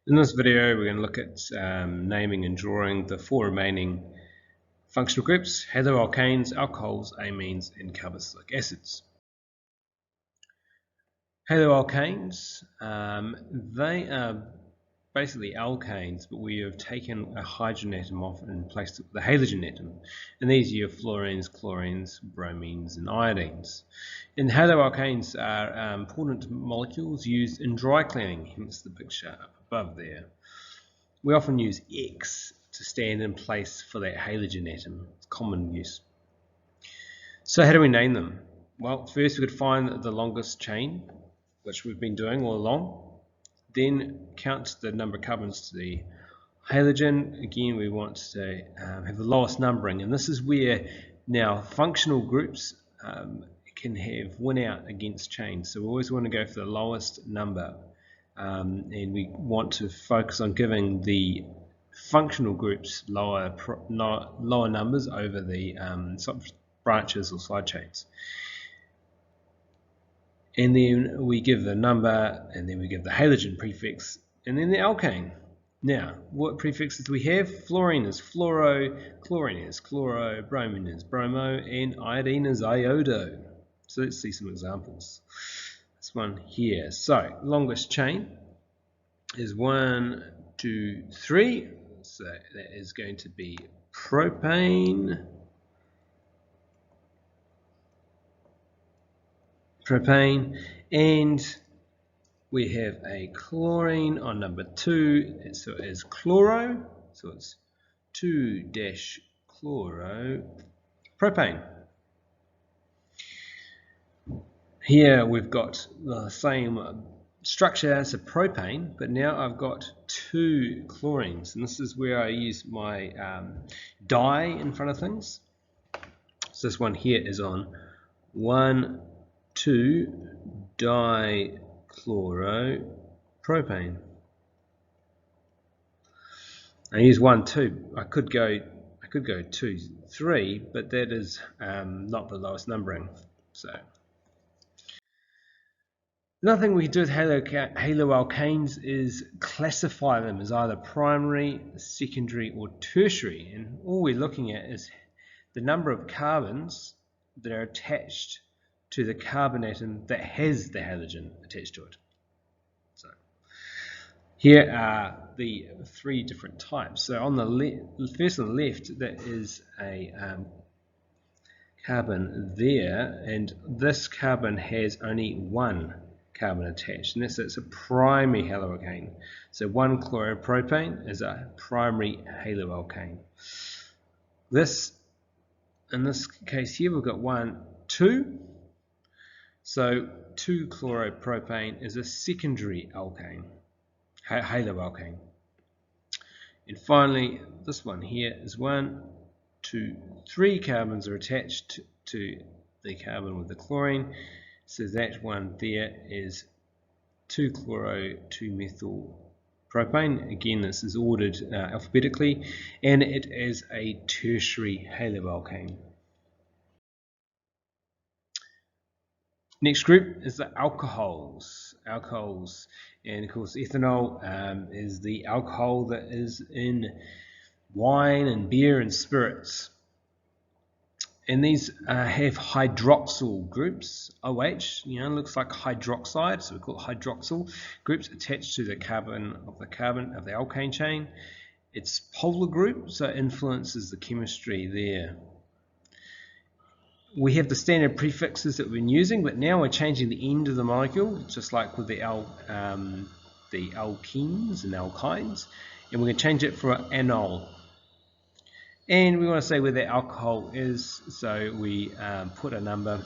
In this video, we're going to look at naming and drawing the four remaining functional groups: haloalkanes, alcohols, amines, and carboxylic acids. Haloalkanes, they are basically alkanes, but we have taken a hydrogen atom off and replaced it with a halogen atom. And these are your fluorines, chlorines, bromines, and iodines. And haloalkanes are important molecules used in dry cleaning, hence the picture up above there. We often use X to stand in place for that halogen atom. It's common use. So how do we name them? Well, first we could find the longest chain, which we've been doing all along. Then count the number of carbons to the halogen. Again, we want to have the lowest numbering, and this is where now functional groups can have win out against chains. So we always want to go for the lowest number, and we want to focus on giving the functional groups lower numbers over the branches or side chains. And then we give the number, and then we give the halogen prefix, and then the alkane. Now, what prefixes do we have? Fluorine is fluoro, chlorine is chloro, bromine is bromo, and iodine is iodo. So let's see some examples. This one here. So, longest chain is 1, 2, 3. So that is going to be propane, and we have a chlorine on number 2, and so it is chloro, so it's 2-chloropropane. Here we've got the same structure as a propane, but now I've got 2 chlorines, and this is where I use my die in front of things. So this one here is on 1,2-dichloropropane. I use 1, 2. I could go 2, 3, but that is not the lowest numbering. So another thing we can do with haloalkanes is classify them as either primary, secondary, or tertiary. And all we're looking at is the number of carbons that are attached to the carbon atom that has the halogen attached to it. So here are the 3 different types. So on the first on the left, that is a carbon there, and this carbon has only 1 carbon attached, and it's a primary haloalkane. So 1-chloropropane is a primary haloalkane. In this case here, we've got 1, 2. So 2-chloropropane is a secondary alkane, haloalkane. And finally, this one here is 1, 2, 3 carbons are attached to the carbon with the chlorine. So that one there is 2-chloro-2-methyl-propane. Again, this is ordered alphabetically, and it is a tertiary haloalkane. Next group is the alcohols. And of course ethanol is the alcohol that is in wine and beer and spirits. And these have hydroxyl groups, OH, looks like hydroxide, so we call it hydroxyl groups attached to the carbon of the alkane chain. It's polar group, so it influences the chemistry there. We have the standard prefixes that we've been using, but now we're changing the end of the molecule, just like with the alkenes and alkynes, and we're going to change it for anol. And we want to say where the alcohol is, so we put a number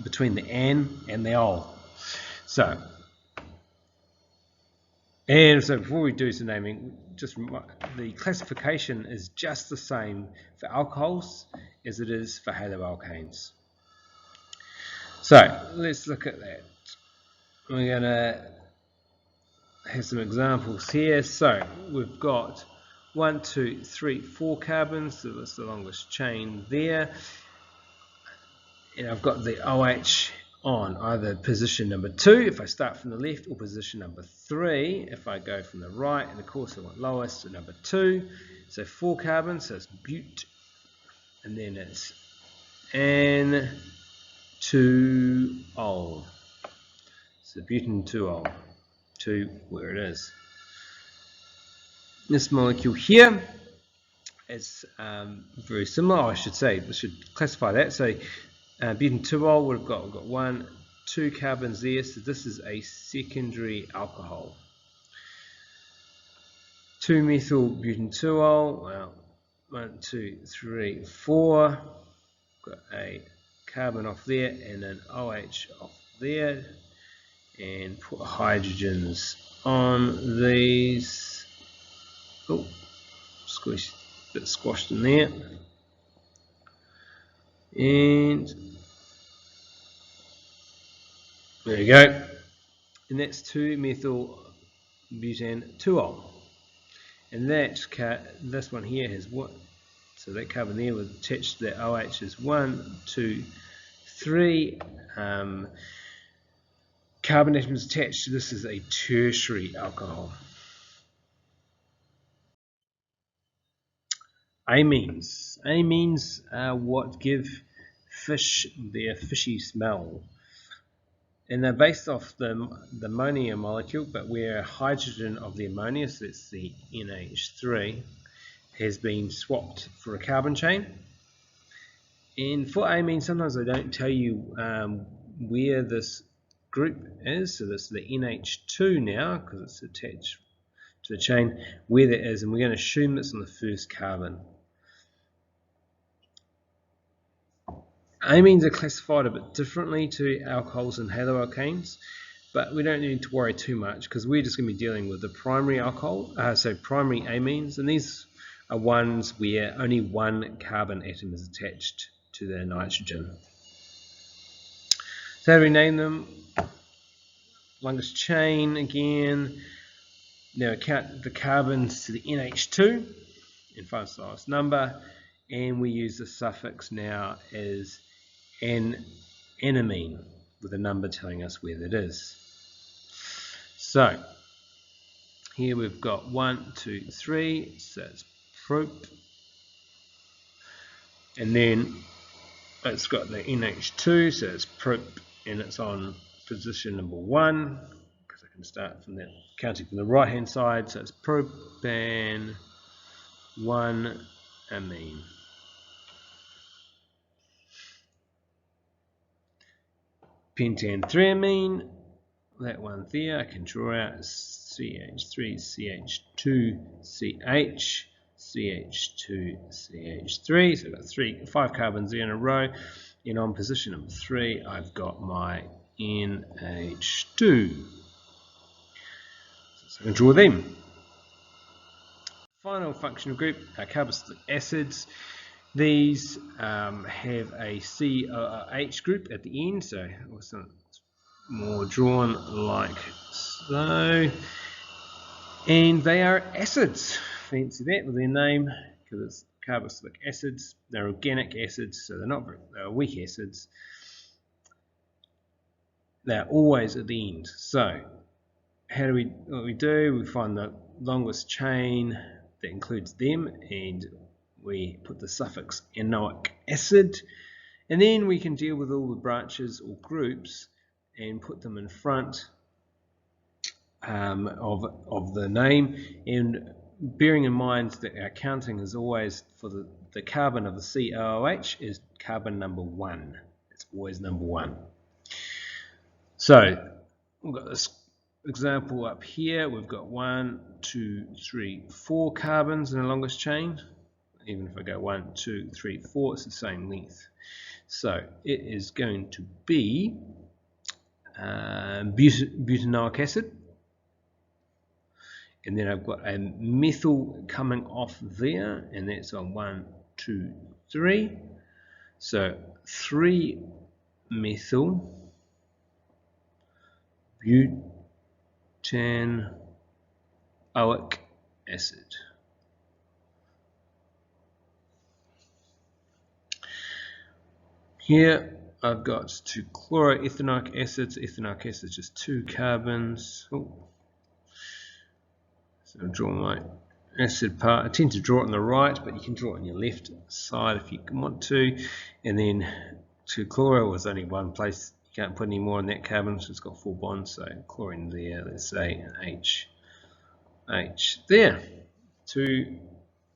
between the an and the ol. So before we do some naming, the classification is just the same for alcohols as it is for haloalkanes. So let's look at that. We're going to have some examples here. So we've got 1, 2, 3, 4 carbons, so that's the longest chain there. And I've got the OH on either position number 2 if I start from the left, or position number 3 if I go from the right. And of course I want lowest, so number 2. So 4 carbons, so it's bute, and then it's N2-ol. So butanol, 2, where it is. This molecule here is very similar. I should say, we should classify that. So butanol, we've got 1, 2 carbons there. So this is a secondary alcohol. 2-methyl-butanol. Well, 1, 2, 3, 4. Got a carbon off there and an OH off there. And put hydrogens on these. Oh, squish, a bit squashed in there. And there you go. And that's 2-methyl-butanol. And that this one here has what? So that carbon there was attached to that OH is 1, 2, 3. Carbon atoms attached to this is a tertiary alcohol. Amines. Amines are what give fish their fishy smell. And they're based off the ammonia molecule, but where hydrogen of the ammonia, so that's the NH3, has been swapped for a carbon chain. And for amines, sometimes they don't tell you where this group is. So this is the NH2 now, because it's attached to the chain, where that is, and we're going to assume it's on the first carbon. Amines are classified a bit differently to alcohols and haloalkanes, but we don't need to worry too much because we're just going to be dealing with the primary alcohol, so primary amines, and these are ones where only one carbon atom is attached to the nitrogen. So how do we name them? Longest chain again. Now count the carbons to the NH2 and find the lowest number, and we use the suffix now as enamine with a number telling us where that is. So here we've got 1, 2, 3, so it's prop, and then it's got the NH2, so it's prop, and it's on position number 1, because I can start from that, counting from the right hand side, so it's propan 1 amine. Pentan 3-amine, that one there, I can draw out CH3, CH2, CH2, CH3, so I've got 5 carbons there in a row, and on position number 3 I've got my NH2. So I can draw them. Final functional group, carboxylic acids. These have a COOH group at the end, so also more drawn like so. And they are acids. Fancy that with their name, because it's carboxylic acids. They're organic acids, so they're weak acids. They're always at the end. So how do what we do? We find the longest chain that includes them, and we put the suffix enoic acid, and then we can deal with all the branches or groups and put them in front of the name, and bearing in mind that our counting is always for the carbon of the COOH is carbon number 1. It's always number 1. So we've got this example up here. We've got 1, 2, 3, 4 carbons in the longest chain. Even if I go 1, 2, 3, 4, it's the same length. So it is going to be butanoic acid. And then I've got a methyl coming off there, and that's on 1, 2, 3. So 3-methyl butanoic acid. Here I've got 2 chloroethanoic acids. Ethanoic acid is just 2 carbons. Ooh. So I'll draw my acid part. I tend to draw it on the right, but you can draw it on your left side if you want to. And then 2 chloro was only one place. You can't put any more on that carbon, so it's got 4 bonds. So chlorine there, let's say H there. 2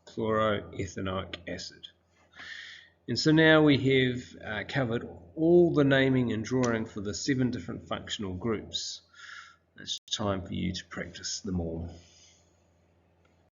chloroethanoic acid. And so now we have covered all the naming and drawing for the 7 different functional groups. It's time for you to practice them all.